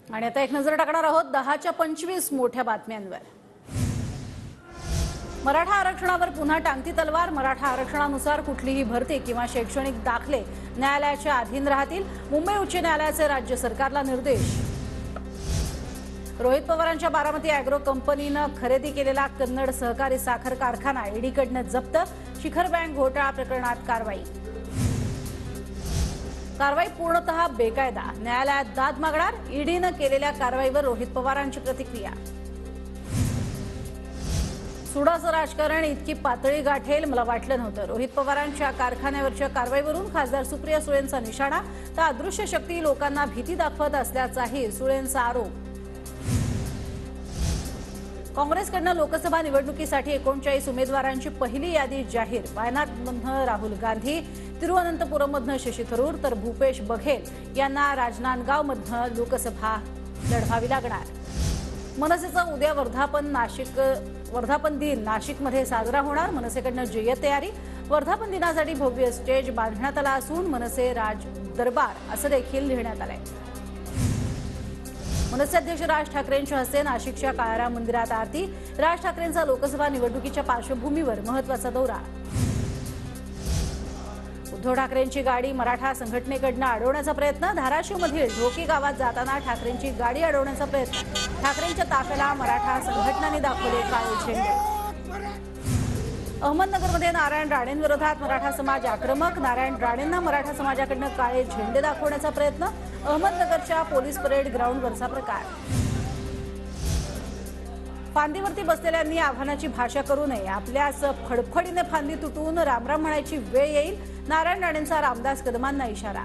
आणि आता एक नजर टाकणार आहोत 10च्या 25 मोठ्या बातम्यांवर। मराठा आरक्षणावर पुन्हा टांगती तलवार। मराठा आरक्षणानुसार कुठलीही भरती किंवा शैक्षणिक दाखले न्यायालयाच्या अधीन राहतील। मुंबई उच्च न्यायालयाचे राज्य सरकारला निर्देश। रोहित पवारांच्या बारामती ॲग्रो कंपनीने खरेदी केलेला कन्नड सहकारी साखर कारखाना ईडीकडून जप्त। शिखर बँक घोटाळा प्रकरणात कारवाई पूर्णतः बेकायदा। न्यायालयात दाद मागणार। ईडीने केलेल्या कारवाईवर रोहित पवारांची प्रतिक्रिया। सुडाचं राजकारण इतकी पातळी गाठेल मला वाटलं नव्हतं। रोहित पवारांच्या कारखान्यावरच्या कारवाईवरून खासदार सुप्रिया सुळेंचा निशाणा। तर अदृश्य शक्ती लोकांना भीती दाखवत असल्याचाही सुळेंचा आरोप। काँग्रेसकडून लोकसभा निवडणुकीसाठी 39 उमेदवारांची पहिली यादी जाहीर। वायनाडमधून राहुल गांधी, तिरुवनंतपुरममधून शशी थरूर तर भूपेश बघेल यांना राजनांदगावमधून लोकसभा लढवावी लागणार। मनसेचा उद्या वर्धापन दिन नाशिकमध्ये साजरा होणार। मनसेकडून जय्यत तयारी। वर्धापन दिनासाठी भव्य स्टेज बांधण्यात आला असून मनसे राज दरबार असं देखील लिहिण्यात आलंय। मनसे अध्यक्ष राज ठाकरेंच्या हस्ते नाशिकच्या काळाराम मंदिरात आरती। राज ठाकरेंचा लोकसभा निवडणुकीच्या पार्श्वभूमीवर महत्त्वाचा दौरा। उद्धव ठाकरेंची गाडी मराठा संघटनेकडून अडवण्याचा प्रयत्न। धाराशिवमधील ढोकी गावात जाताना ठाकरेंची गाडी अडवण्याचा प्रयत्न। ठाकरेंच्या ताफ्याला मराठा संघटनांनी दाखवले काळे झेंडे। अहमदनगरमध्ये नारायण राणेंविरोधात मराठा समाज आक्रमक। नारायण राणेंना मराठा समाजाकडून काळे झेंडे दाखवण्याचा प्रयत्न। अहमदनगरच्या पोलीस परेड ग्राउंडवरचा प्रकार। फांदीवरती बसलेल्यांनी आव्हानाची भाषा करू नये। आपल्याच फडफडीने फांदी तुटून रामराम म्हणायची वेळ येईल। नारायण राणेंचा रामदास कदमांना इशारा।